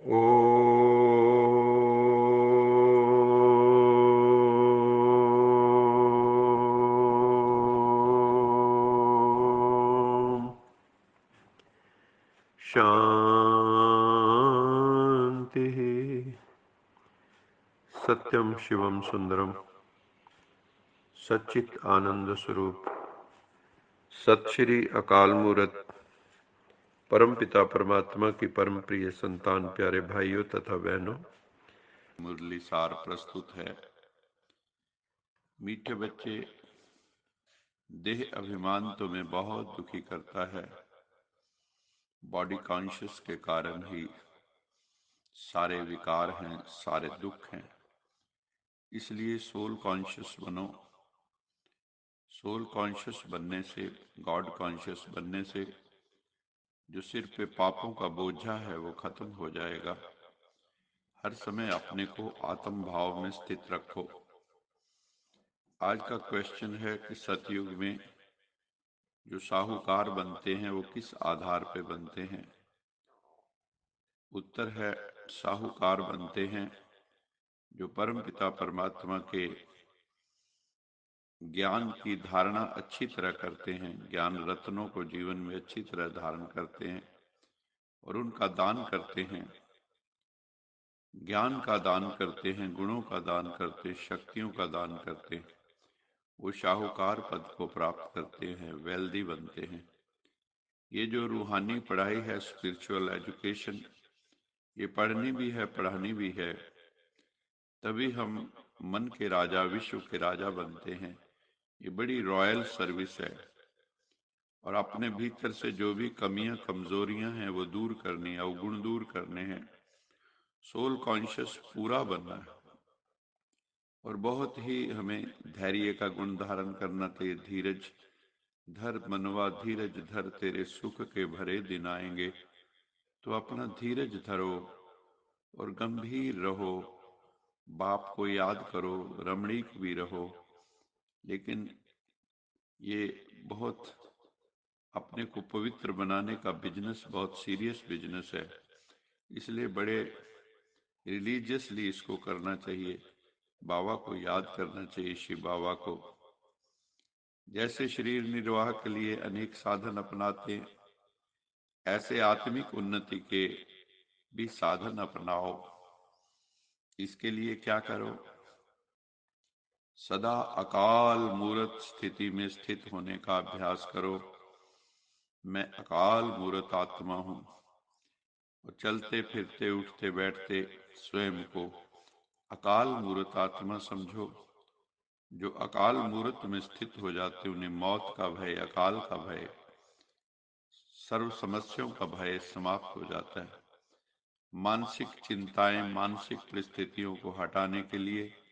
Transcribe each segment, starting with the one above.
ओम शांति। सत्यम शिवम सुंदरम सच्चित आनंद स्वरूप सत श्री अकाल मूरत परम पिता परमात्मा की परम प्रिय संतान प्यारे भाइयों तथा बहनों, मुरली सार प्रस्तुत है। मीठे बच्चे, देह अभिमान तुम्हें बहुत दुखी करता है। बॉडी कॉन्शियस के कारण ही सारे विकार हैं, सारे दुख हैं। इसलिए सोल कॉन्शियस बनो। सोल कॉन्शियस बनने से, गॉड कॉन्शियस बनने से जो सिर पे पापों का बोझा है वो खत्म हो जाएगा। हर समय अपने को आत्म भाव में स्थित रखो। आज का क्वेश्चन है कि सतयुग में जो साहूकार बनते हैं वो किस आधार पे बनते हैं। उत्तर है, साहूकार बनते हैं जो परम पिता परमात्मा के ज्ञान की धारणा अच्छी तरह करते हैं, ज्ञान रत्नों को जीवन में अच्छी तरह धारण करते हैं और उनका दान करते हैं। ज्ञान का दान करते हैं, गुणों का दान करते, शक्तियों का दान करते हैं। वो शाहूकार पद को प्राप्त करते हैं, वेल्दी बनते हैं। ये जो रूहानी पढ़ाई है, स्पिरिचुअल एजुकेशन, ये पढ़नी भी है, पढ़ानी भी है। तभी हम मन के राजा, विश्व के राजा बनते हैं। ये बड़ी रॉयल सर्विस है। और अपने भीतर से जो भी कमियां कमजोरियां हैं वो दूर करनी है, अवगुण दूर करने हैं। सोल कॉन्शियस पूरा बनना है और बहुत ही हमें धैर्य का गुण धारण करना चाहिए। धीरज धर मनवा धीरज धर, तेरे सुख के भरे दिन आएंगे। तो अपना धीरज धरो और गंभीर रहो। बाप को याद करो, रमणीक भी रहो। लेकिन ये बहुत अपने को पवित्र बनाने का बिजनेस बहुत सीरियस बिजनेस है। इसलिए बड़े रिलीजियसली इसको करना चाहिए। बाबा को याद करना चाहिए, शिव बाबा को। जैसे शरीर निर्वाह के लिए अनेक साधन अपनाते हैं, ऐसे आत्मिक उन्नति के भी साधन अपनाओ। इसके लिए क्या करो? सदा अकाल मूर्त स्थिति में स्थित होने का अभ्यास करो। मैं अकाल मूर्त आत्मा हूं। और चलते फिरते उठते बैठते स्वयं को अकाल मूर्त आत्मा समझो। जो अकाल मूर्त में स्थित हो जाते उन्हें मौत का भय, अकाल का भय, सर्व समस्याओं का भय समाप्त हो जाता है। मानसिक चिंताएं, मानसिक परिस्थितियों को हटाने के लिए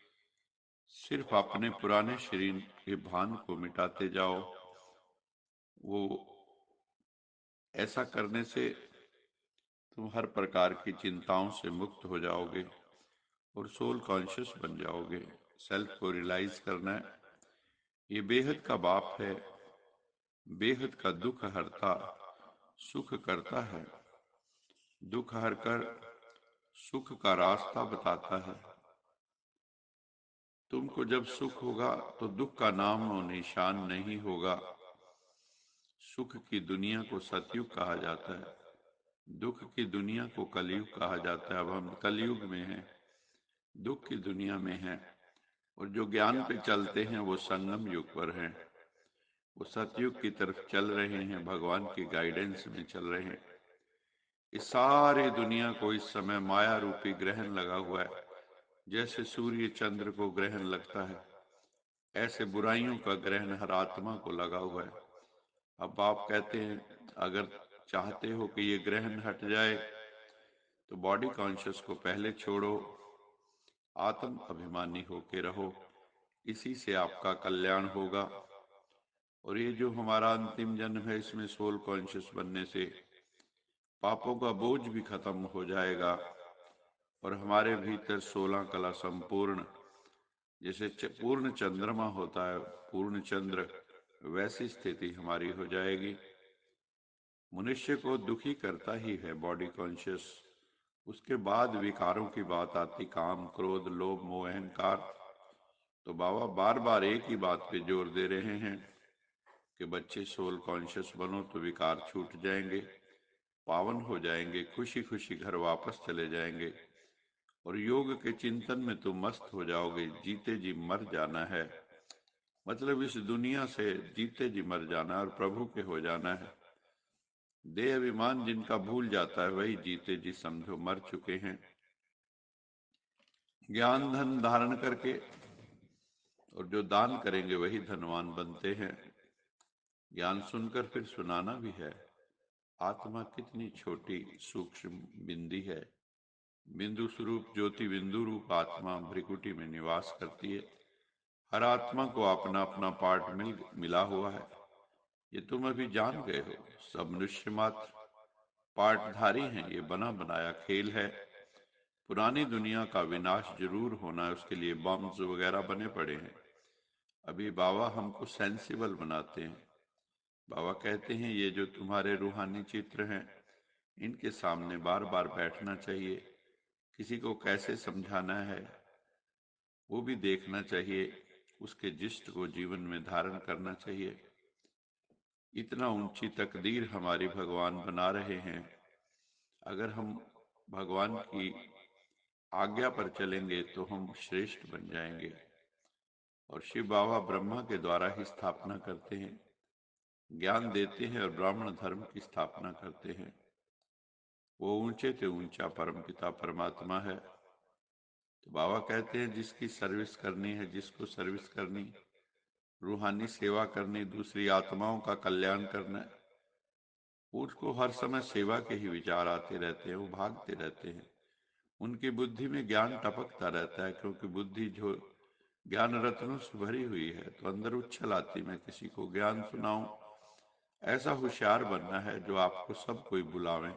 सिर्फ अपने पुराने शरीर के भान को मिटाते जाओ। वो ऐसा करने से तुम हर प्रकार की चिंताओं से मुक्त हो जाओगे और सोल कॉन्शियस बन जाओगे। सेल्फ को रियलाइज करना है, ये बेहद का बाप है, बेहद का दुख हरता सुख करता है। दुख हर कर सुख का रास्ता बताता है। तुमको जब सुख होगा तो दुख का नाम और निशान नहीं होगा। सुख की दुनिया को सतयुग कहा जाता है, दुख की दुनिया को कलयुग कहा जाता है। अब हम कलयुग में हैं, दुख की दुनिया में हैं। और जो ज्ञान पे चलते हैं वो संगम युग पर हैं, वो सतयुग की तरफ चल रहे हैं, भगवान की गाइडेंस में चल रहे हैं। इस सारी दुनिया को इस समय माया रूपी ग्रहण लगा हुआ है। जैसे सूर्य चंद्र को ग्रहण लगता है, ऐसे बुराइयों का ग्रहण हर आत्मा को लगा हुआ है। अब आप कहते हैं, अगर चाहते हो कि ये ग्रहण हट जाए तो बॉडी कॉन्शियस को पहले छोड़ो, आत्म अभिमानी होके रहो। इसी से आपका कल्याण होगा। और ये जो हमारा अंतिम जन्म है, इसमें सोल कॉन्शियस बनने से पापों का बोझ भी खत्म हो जाएगा और हमारे भीतर 16 कला संपूर्ण, जैसे पूर्ण चंद्रमा होता है, पूर्ण चंद्र, वैसी स्थिति हमारी हो जाएगी। मनुष्य को दुखी करता ही है बॉडी कॉन्शियस। उसके बाद विकारों की बात आती, काम, क्रोध, लोभ, मोह, अहंकार। तो बाबा बार बार एक ही बात पे जोर दे रहे हैं कि बच्चे सोल कॉन्शियस बनो तो विकार छूट जाएंगे, पावन हो जाएंगे, खुशी खुशी घर वापस चले जाएंगे और योग के चिंतन में तुम मस्त हो जाओगे। जीते जी मर जाना है, मतलब इस दुनिया से जीते जी मर जाना और प्रभु के हो जाना है। देह अभिमान जिनका भूल जाता है वही जीते जी समझो मर चुके हैं। ज्ञान धन धारण करके और जो दान करेंगे वही धनवान बनते हैं। ज्ञान सुनकर फिर सुनाना भी है। आत्मा कितनी छोटी सूक्ष्म बिंदी है। बिंदु स्वरूप ज्योति बिंदु रूप आत्मा भ्रिकुटी में निवास करती है। हर आत्मा को अपना अपना पार्ट मिला हुआ है। ये तुम अभी जान गए हो। सब मनुष्य मात्र पार्टधारी हैं। ये बना बनाया खेल है। पुरानी दुनिया का विनाश जरूर होना है, उसके लिए बम्स वगैरह बने पड़े हैं। अभी बाबा हमको सेंसिबल बनाते हैं। बाबा कहते हैं ये जो तुम्हारे रूहानी चित्र हैं इनके सामने बार बार बैठना चाहिए। किसी को कैसे समझाना है वो भी देखना चाहिए, उसके जिष्ट को जीवन में धारण करना चाहिए। इतना ऊंची तकदीर हमारी भगवान बना रहे हैं। अगर हम भगवान की आज्ञा पर चलेंगे तो हम श्रेष्ठ बन जाएंगे। और शिव बाबा ब्रह्मा के द्वारा ही स्थापना करते हैं, ज्ञान देते हैं और ब्राह्मण धर्म की स्थापना करते हैं। वो ऊंचे से ऊंचा परमपिता परमात्मा है। तो बाबा कहते हैं जिसकी सर्विस करनी है, जिसको सर्विस करनी, रूहानी सेवा करनी, दूसरी आत्माओं का कल्याण करना है, उसको हर समय सेवा के ही विचार आते रहते हैं। वो भागते रहते हैं। उनकी बुद्धि में ज्ञान टपकता रहता है, क्योंकि बुद्धि जो ज्ञान रत्नों से भरी हुई है। तो अंदर उछल आती, मैं किसी को ज्ञान सुनाऊं। ऐसा होशियार बनना है जो आपको सब कोई बुलावे।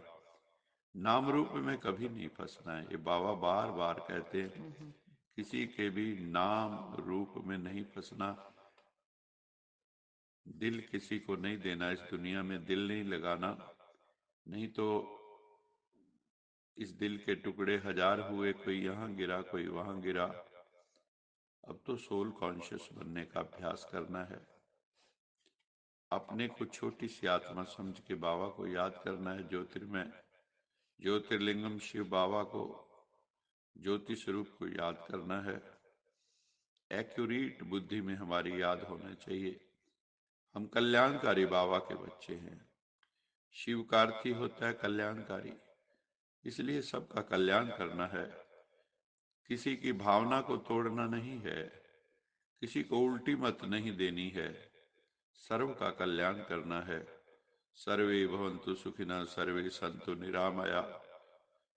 नाम रूप में कभी नहीं फंसना है। ये बाबा बार बार कहते हैं, किसी के भी नाम रूप में नहीं फंसना। दिल किसी को नहीं देना, इस दुनिया में दिल नहीं लगाना, नहीं तो इस दिल के टुकड़े हजार हुए, कोई यहाँ गिरा कोई वहां गिरा। अब तो सोल कॉन्शियस बनने का अभ्यास करना है। अपने को छोटी सी आत्मा समझ के बाबा को याद करना है। ज्योतिर्मय ज्योतिर्लिंगम शिव बाबा को, ज्योति स्वरूप को याद करना है। एक्यूरेट बुद्धि में हमारी याद होना चाहिए। हम कल्याणकारी बाबा के बच्चे हैं। शिव का अर्थ ही होता है कल्याणकारी, इसलिए सबका कल्याण करना है। किसी की भावना को तोड़ना नहीं है, किसी को उल्टी मत नहीं देनी है, सर्व का कल्याण करना है। सर्वे भवन्तु सुखिनः, सर्वे सन्तु निरामया,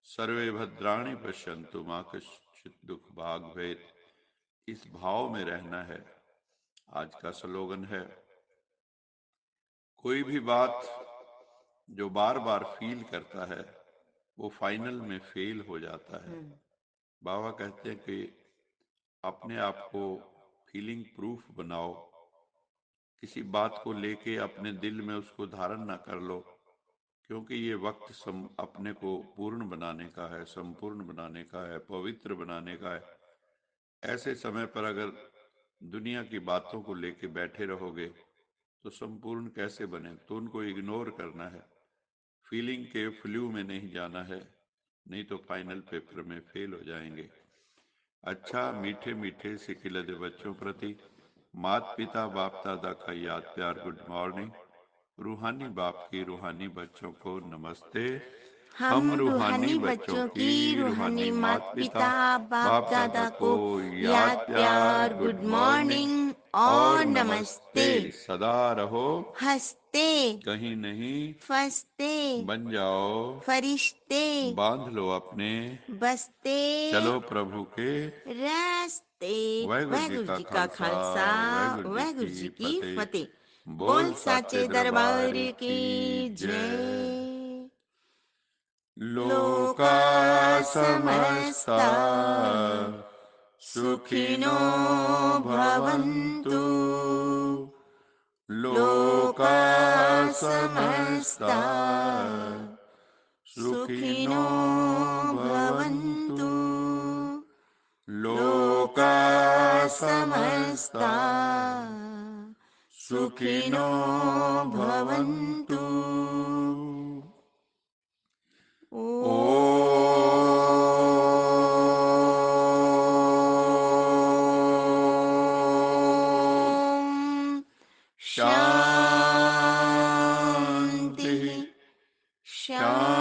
सर्वे भद्राणि पश्यन्तु मा कश्चित् दुख भाग भवेत्। इस भाव में रहना है। आज का स्लोगन है, कोई भी बात जो बार बार फील करता है वो फाइनल में फेल हो जाता है। बाबा कहते हैं कि अपने आप को फीलिंग प्रूफ बनाओ। किसी बात को लेके अपने दिल में उसको धारण ना कर लो, क्योंकि ये वक्त अपने को पूर्ण बनाने का है, संपूर्ण बनाने का है, पवित्र बनाने का है। ऐसे समय पर अगर दुनिया की बातों को लेके बैठे रहोगे तो संपूर्ण कैसे बने। तो उनको इग्नोर करना है, फीलिंग के फ्लू में नहीं जाना है, नहीं तो फाइनल पेपर में फेल हो जाएंगे। अच्छा, मीठे मीठे सिकिलद बच्चों प्रति मात पिता बाप दादा का याद प्यार गुड मॉर्निंग। रूहानी बाप की रूहानी बच्चों को नमस्ते। हम हम रूहानी रूहानी बच्चों बच्चों की की रूहानी रूहानी मात माता पिता पिता बाप बाप दादा दादा को को याद याद प्यार प्यार गुड गुड मॉर्निंग मॉर्निंग और और नमस्ते। नमस्ते। सदा रहो हंसते कहीं नहीं, फंसते बन जाओ फरिश्ते बांध लो अपने, बसते चलो प्रभु के रास्ते। वाहिगुरु वाहिगुरु जी जी का का खालसा, खालसा वाहिगुरु जी वाहिगुरु की जी की फतेह। फतेह। बोल बोल साचे साचे दरबार दरबार की की जय। जय। लोका समस्ता सुखिनो भवन्तु, लोका समस्ता समस्ता सुखिनो सुखिनो समस्ता सुखिनो भवन्तु। ॐ शान्तिः शान्तिः शान्तिः।